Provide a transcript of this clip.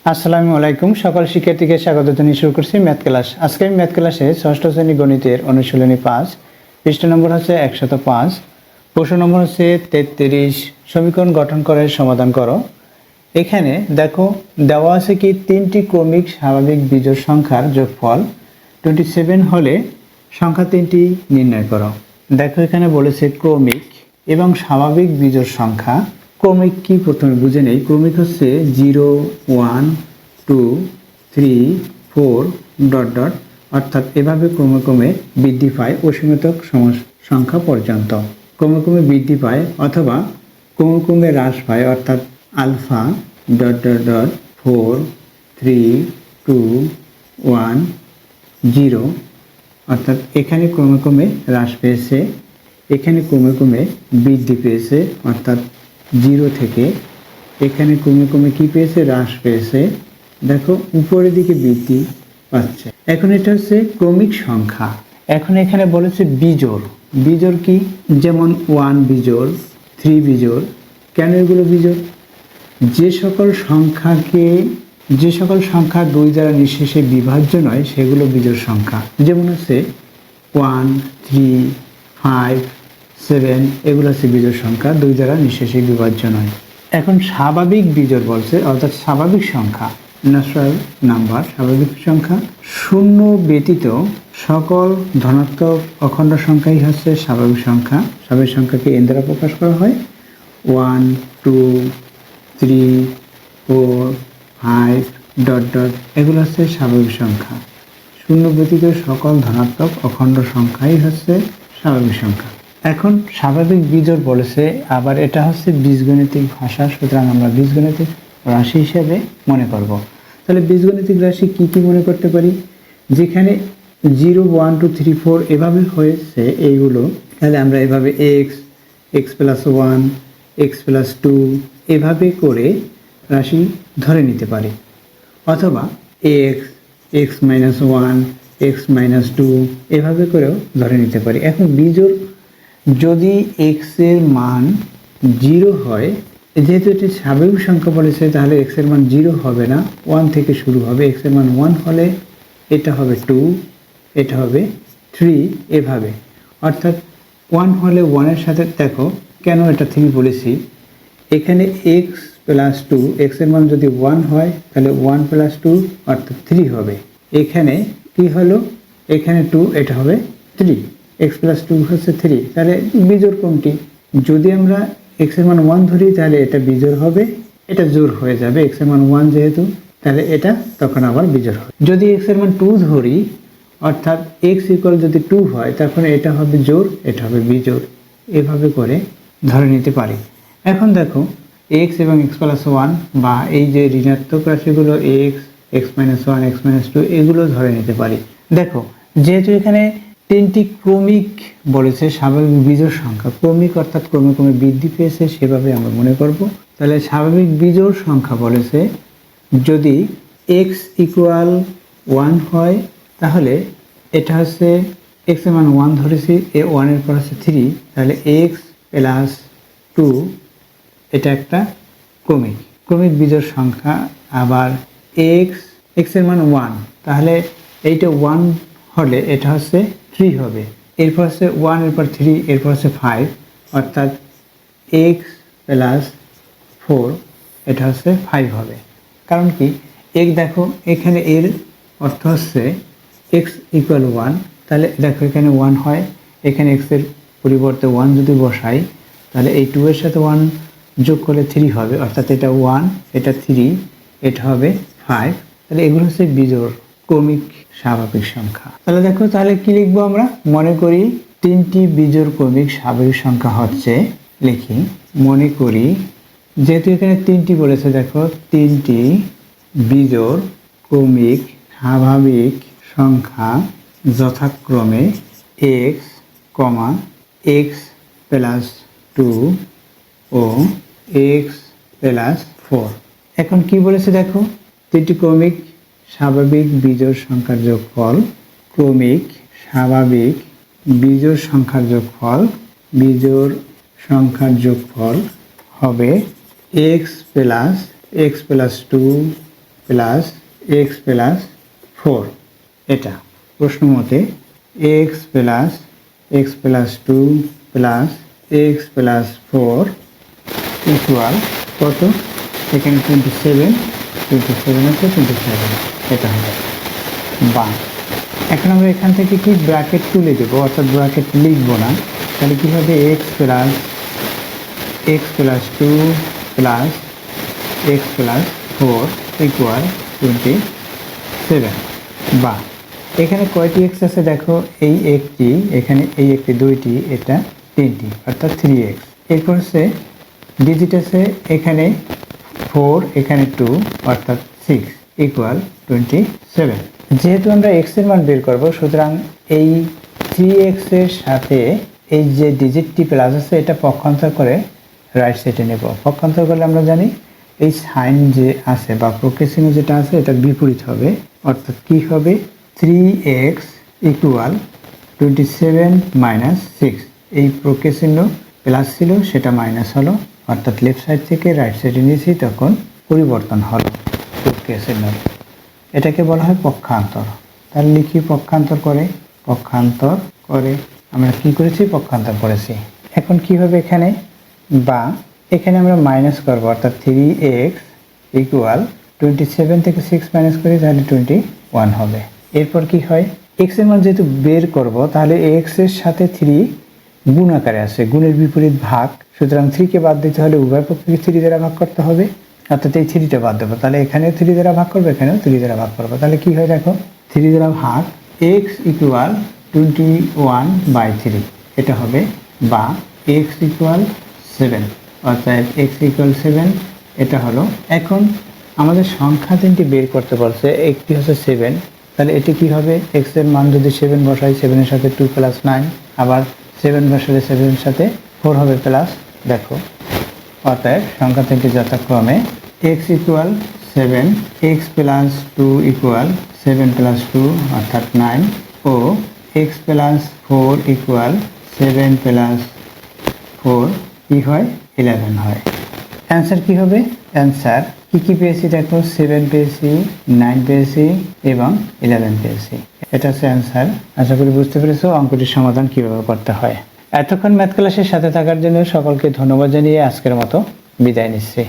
আসসালামু আলাইকুম। সকল শিক্ষার্থীকে স্বাগত জানিয়ে শুরু করছি ম্যাথ ক্লাস। আজকে আমি ম্যাথ ক্লাসে ষষ্ঠ শ্রেণী গণিতের অনুশীলনী 5, পৃষ্ঠা নম্বর হচ্ছে 105, প্রশ্ন নম্বর হচ্ছে 33, সমীকরণ গঠন করে সমাধান করো। এখানে দেখো দেওয়া আছে কি তিনটি ক্রমিক স্বাভাবিক বিজোড় সংখ্যার যোগফল 27 হলে সংখ্যা তিনটি নির্ণয় করো। দেখো এখানে বলেছে ক্রমিক এবং স্বাভাবিক বিজোড় সংখ্যা। ক্রমিক কি প্রথমে বুঝে নেই। ক্রমিক হচ্ছে 0, 1, 2, 3, 4 ডট ডট, অর্থাৎ এভাবে ক্রমে ক্রমে বৃদ্ধি পায় অসীমিত সংখ্যা পর্যন্ত। ক্রমে ক্রমে বৃদ্ধি পায় অথবা ক্রমে ক্রমে হ্রাস পায়, অর্থাৎ আলফা ডট ডট ডট 4, 3, 2, 1, 0, অর্থাৎ এখানে ক্রমে ক্রমে হ্রাস পেয়েছে, এখানে ক্রমে ক্রমে বৃদ্ধি পেয়েছে, অর্থাৎ 0 থেকে এখানে ক্রমে ক্রমে কি পেয়েছে, হ্রাস পেয়েছে। দেখো উপরের দিকে বৃদ্ধি পাচ্ছে। এখন এটা হচ্ছে ক্রমিক সংখ্যা। এখন এখানে বলেছে বিজোড়। বিজোড় কি? যেমন 1 বিজোড়, 3 বিজোড়। কেন এগুলো বিজোড়? যে সকল সংখ্যা 2 দ্বারা নিঃশেষে বিভাজ্য নয় সেগুলো বিজোড় সংখ্যা। যেমন হচ্ছে 1, 3, 5, 7 এগুলো হচ্ছে বিজোড় সংখ্যা, 2 দ্বারা নিঃশেষে বিভাজ্য নয়। এখন স্বাভাবিক বিজোড় বলছে, অর্থাৎ স্বাভাবিক সংখ্যা, ন্যাচারাল নাম্বার, স্বাভাবিক সংখ্যা। শূন্য ব্যতীত সকল ধনাত্মক অখণ্ড সংখ্যাই হচ্ছে স্বাভাবিক সংখ্যা। স্বাভাবিক সংখ্যাকে n দ্বারা প্রকাশ করা হয়। 1, 2, 3, 4, 5 ডট ডট এগুলো হচ্ছে স্বাভাবিক সংখ্যা। শূন্য ব্যতীত সকল ধনাত্মক অখণ্ড সংখ্যাই হচ্ছে স্বাভাবিক সংখ্যা। এখন স্বাভাবিক বিজোড় বলেছে, আবার এটা হচ্ছে বীজগণিতিক ভাষা, সুতরাং আমরা বীজগণিতিক রাশি হিসেবে মনে করব। তাহলে বীজগণিতিক রাশি কি কি মনে করতে পারি? যেখানে 0, 1, 2, 3, 4 এভাবে হয়েছে এইগুলো, তাহলে আমরা এভাবে x প্লাস 1, x প্লাস 2 এভাবে করে রাশি ধরে নিতে পারি, অথবা x মাইনাস 1, x মাইনাস 2 এভাবে করেও ধরে নিতে পারি। এখন বিজোড় যদি x এর মান 0 হয়, যেহেতু এটি স্বাভাবিক সংখ্যা বলেছে, তাহলে x এর মান 0 হবে না, 1 থেকে শুরু হবে। x এর মান 1 হলে এটা হবে 2, এটা হবে 3 এভাবে, অর্থাৎ 1 হলে 1 এর সাথে, দেখো কেন এটা 3 বলেছি, এখানে x প্লাস 2, x এর মান যদি 1 হয় তাহলে 1 প্লাস 2 অর্থাৎ 3 হবে। এখানে কি হলো, এখানে 2, এটা হবে 3, x প্লাস 2 হচ্ছে 3। তাহলে বিজোড় কোনটি? যদি আমরা x এর মান 1 ধরি তাহলে এটা বিজোড় হবে, এটা জোড় হয়ে যাবে। x এর মান 1 যেহেতু, তাহলে এটা তখন আবার বিজোড় হবে। যদি x এর মান 2 ধরি, অর্থাৎ x ইকুয়াল যদি 2 হয়, তখন এটা হবে জোড়, এটা হবে বিজোড়। এভাবে করে ধরে নিতে পারি। এখন দেখো x এবং x প্লাস 1 বা এই যে ঋণাত্মক রাশিগুলো x মাইনাস 1, x মাইনাস 2 এগুলো ধরে নিতে পারি। দেখো যেহেতু এখানে তিনটি ক্রমিক বলেছে স্বাভাবিক বিজোড় সংখ্যা, ক্রমিক অর্থাৎ ক্রমে ক্রমে বৃদ্ধি পেয়েছে সেভাবে আমরা মনে করব। তাহলে স্বাভাবিক বিজোড় সংখ্যা বলেছে যদি x ইকুয়াল 1 হয়, তাহলে এটা হচ্ছে x এর মান 1 ধরেছি, 1 এর পর হচ্ছে 3, তাহলে x প্লাস 2 এটা একটা ক্রমিক বিজোড় সংখ্যা। আবার x এর মান 1, তাহলে এইটা 1 হলে এটা হচ্ছে 3 হবে। এরপর হচ্ছে 1 এরপর 3 এরপর হচ্ছে 5, অর্থাৎ x প্লাস 4 এটা হচ্ছে 5 হবে। কারণ কি, দেখো এখানে এর অর্থ হচ্ছে x ইকুয়াল 1, তাহলে দেখো এখানে 1 হয়, এখানে x এর পরিবর্তে 1 যদি বসাই তাহলে এই 2 এর সাথে 1 যোগ করলে 3 হবে, অর্থাৎ এটা 1, এটা 3, এটা হবে 5। তাহলে এগুলো হচ্ছে বিজোড় ক্রমিক স্বাভাবিক সংখ্যা। তাহলে দেখো, তাহলে কি লিখবো আমরা? মনে করি তিনটি বিজোড় ক্রমিক স্বাভাবিক সংখ্যা হচ্ছে, লিখি মনে করি, যেহেতু এখানে তিনটি বলেছে, দেখো তিনটি বিজোড় ক্রমিক স্বাভাবিক সংখ্যা যথাক্রমে x, x প্লাস 2 ও x প্লাস 4। এখন কি বলেছে দেখো, তিনটি ক্রমিক স্বাভাবিক বিজোড় সংখ্যার যোগফল, ক্রমিক স্বাভাবিক বিজোড় সংখ্যার যোগফল হবে x plus 2 plus x plus 4, এটা প্রশ্ন মতে x plus 2 plus x plus 4 equal কত? এখানে 27 আছে 27, এটা হবে বা। এখন আমরা এখান থেকে কি ব্র্যাকেট তুলে দেবো, অর্থাৎ ব্র্যাকেট লিখবো না। তাহলে কী হবে? X plus 2 plus x plus 4 equal 27 বা। এখানে কয়টি এক্স আছে দেখো, এই একটি, এখানে এই একটি, দুইটি, এটা তিনটি, অর্থাৎ 3x। এরপর হচ্ছে ডিজিট আছে এখানে 4, এখানে 2, অর্থাৎ 6 ইকুয়াল 27। যেহেতু আমরা এক্স এর মান বের করব, সুতরাং এই 3x এর সাথে এই যে ডিজিটটি প্লাস আছে এটা পক্ষান্তর করে রাইট সাইডে নেব। পক্ষান্তর করলে আমরা জানি এই সাইন যে আছে বা প্রোগ্রেসিভ যেটা আছে এটা বিপরীত হবে, অর্থাৎ কি হবে? 3x equal 27 minus 6। এই প্রোগ্রেসিভ প্লাস ছিল, সেটা মাইনাস হলো, অর্থাৎ লেফট সাইড থেকে রাইট সাইডে নিয়েছি, তখন পরিবর্তন হলো প্রোগ্রেসিভ। এটাকে বলা হয় পক্ষান্তর। তাহলে লিখি পক্ষান্তর করে আমরা কি করেছি? পক্ষান্তর করেছি। এখন কি হবে এখানে? বা এখানে আমরা মাইনাস করবো, অর্থাৎ 3x ইকুয়াল 27 থেকে 6 মাইনাস করি, তাহলে 21 হবে। এরপর কি হয়? x এর মান যেহেতু বের করব, তাহলে x এর সাথে 3 গুণ আকারে আছে, গুণের বিপরীত ভাগ, সুতরাং 3 কে বাদ দিতে হলে উভয় পক্ষকে 3 দ্বারা ভাগ করতে হবে, অর্থাৎ এই 3টা বাদ দেবো। তাহলে এখানেও 3 দ্বারা ভাগ করবো, এখানেও 3 দ্বারা ভাগ করবো। তাহলে কি হয় দেখো, 3 দ্বারা ভাগ x ইকুয়াল 21/3, এটা হবে বা x ইকুয়াল 7, অর্থাৎ x ইকুয়াল 7, এটা হলো। এখন আমাদের সংখ্যা তিনটি বের করতে বলছে, একটি হচ্ছে 7, তাহলে এটি কি হবে? x এর মান যদি 7 বসাই, 7 এর সাথে 2 প্লাস 9, আবার 7 বসালে 7 এর সাথে 4 হবে প্লাস, দেখো। অতএব সংখ্যা তিনটি যথাক্রমে x equal 7, x plus 2 equal 7 plus 2 অর্থাৎ 9, ও x প্লাস 4 ইকুয়াল 7 প্লাস 4 কি হয়? 11 হয়। অ্যান্সার কি হবে? অ্যান্সার কি পেয়েছি দেখো, 7 পেয়েছি, 9 পেয়েছি এবং 11 পেয়েছি। এটা হচ্ছে অ্যান্সার। আশা করি বুঝতে পেরেছো অঙ্কটির সমাধান কিভাবে করতে হয়। এতক্ষণ ম্যাথ ক্লাসের সাথে থাকার জন্য সকলকে ধন্যবাদ জানিয়ে আজকের মতো বিদায় নিচ্ছি।